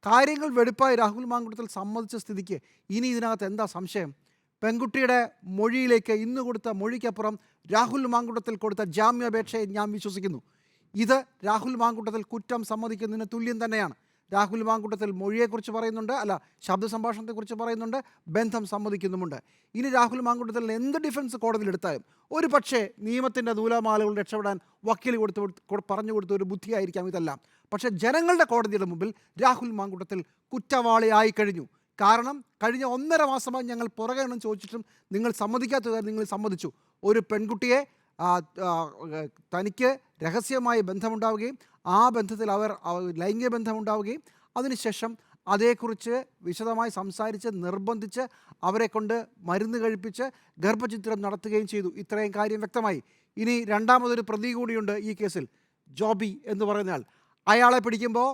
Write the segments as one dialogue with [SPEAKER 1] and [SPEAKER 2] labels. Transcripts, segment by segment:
[SPEAKER 1] കാര്യങ്ങൾ വെടിപ്പായി രാഹുൽ മാങ്കുട്ടത്തിൽ സമ്മതിച്ച സ്ഥിതിക്ക് ഇനി ഇതിനകത്ത് എന്താ സംശയം? പെൺകുട്ടിയുടെ മൊഴിയിലേക്ക് ഇന്ന് കൊടുത്ത മൊഴിക്കപ്പുറം രാഹുൽ മാങ്കുട്ടത്തിൽ കൊടുത്ത ജാമ്യാപേക്ഷയെ ഞാൻ വിശ്വസിക്കുന്നു. ഇത് രാഹുൽ മാങ്കുട്ടത്തിൽ കുറ്റം സമ്മതിക്കുന്നതിന് തുല്യം തന്നെയാണ്. രാഹുൽ മാങ്കുട്ടത്തിൽ മൊഴിയെക്കുറിച്ച് പറയുന്നുണ്ട്, ശബ്ദ സംഭാഷണത്തെക്കുറിച്ച് പറയുന്നുണ്ട്, ബന്ധം സമ്മതിക്കുന്നുമുണ്ട്. ഇനി രാഹുൽ മാങ്കുട്ടത്തിൽ എന്ത് ഡിഫൻസ് കോടതിയിലെടുത്താലും ഒരു പക്ഷേ നിയമത്തിൻ്റെ നൂലാമാലകൾ രക്ഷപ്പെടാൻ വക്കീൽ പറഞ്ഞു കൊടുത്ത ഒരു ബുദ്ധിയായിരിക്കാം ഇതെല്ലാം. പക്ഷേ ജനങ്ങളുടെ കോടതിയുടെ മുമ്പിൽ രാഹുൽ മാങ്കുട്ടത്തിൽ കുറ്റവാളിയായി കഴിഞ്ഞു. കാരണം കഴിഞ്ഞ 1.5 മാസമായി ഞങ്ങൾ പുറകെ എണ്ണം ചോദിച്ചിട്ടും നിങ്ങൾ സമ്മതിക്കാത്തതായി നിങ്ങൾ സമ്മതിച്ചു. ഒരു പെൺകുട്ടിയെ തനിക്ക് രഹസ്യമായി ബന്ധമുണ്ടാവുകയും ആ ബന്ധത്തിൽ അവർ ലൈംഗിക ബന്ധമുണ്ടാവുകയും അതിനുശേഷം അതേക്കുറിച്ച് വിശദമായി സംസാരിച്ച് നിർബന്ധിച്ച് അവരെ കൊണ്ട് മരുന്ന് കഴിപ്പിച്ച് ഗർഭചിത്രം നടത്തുകയും ചെയ്തു. ഇത്രയും കാര്യം വ്യക്തമായി. ഇനി രണ്ടാമതൊരു പ്രതി കൂടിയുണ്ട് ഈ കേസിൽ, ജോബി എന്ന് പറയുന്നയാൾ. അയാളെ പിടിക്കുമ്പോൾ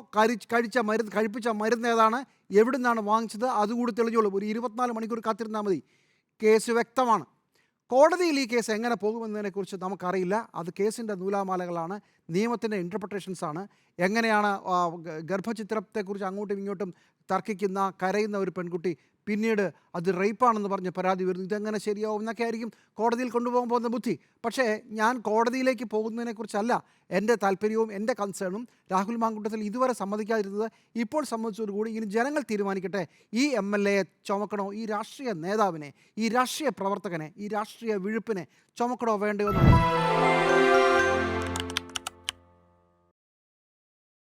[SPEAKER 1] കഴിപ്പിച്ച മരുന്ന് ഏതാണ്, എവിടെ നിന്നാണ് വാങ്ങിച്ചത്, അതുകൂടി തെളിഞ്ഞോളും. ഒരു 24 മണിക്കൂർ കാത്തിരുന്നാൽ മതി. കേസ് വ്യക്തമാണ്. കോടതിയിൽ ഈ കേസ് എങ്ങനെ പോകുമെന്നതിനെക്കുറിച്ച് നമുക്കറിയില്ല. അത് കേസിൻ്റെ നൂലാമാലകളാണ്, നിയമത്തിൻ്റെ ഇൻ്റർപ്രിട്ടേഷൻസാണ്. എങ്ങനെയാണ് ഗർഭചിത്രത്തെക്കുറിച്ച് അങ്ങോട്ടും ഇങ്ങോട്ടും തർക്കിക്കുന്ന കരയുന്ന ഒരു പെൺകുട്ടി പിന്നീട് അത് റേപ്പാണെന്ന് പറഞ്ഞ് പരാതി വരുന്നു. ഇതെങ്ങനെ ശരിയാവും എന്നൊക്കെ ആയിരിക്കും കോടതിയിൽ കൊണ്ടുപോകാൻ പോകുന്ന ബുദ്ധി. പക്ഷേ ഞാൻ കോടതിയിലേക്ക് പോകുന്നതിനെക്കുറിച്ചല്ല എൻ്റെ താല്പര്യവും എൻ്റെ കൺസേണും. രാഹുൽ മാങ്കുട്ടത്തിൽ ഇതുവരെ സമ്മതിക്കാതിരുന്നത് ഇപ്പോൾ സമ്മതിച്ചതോടുകൂടി ഇനി ജനങ്ങൾ തീരുമാനിക്കട്ടെ, ഈ MLA ചുമക്കണോ, ഈ രാഷ്ട്രീയ നേതാവിനെ, ഈ രാഷ്ട്രീയ പ്രവർത്തകനെ, ഈ രാഷ്ട്രീയ വിഴുപ്പിനെ ചുമക്കണോ വേണ്ടയോ എന്നുള്ളത്.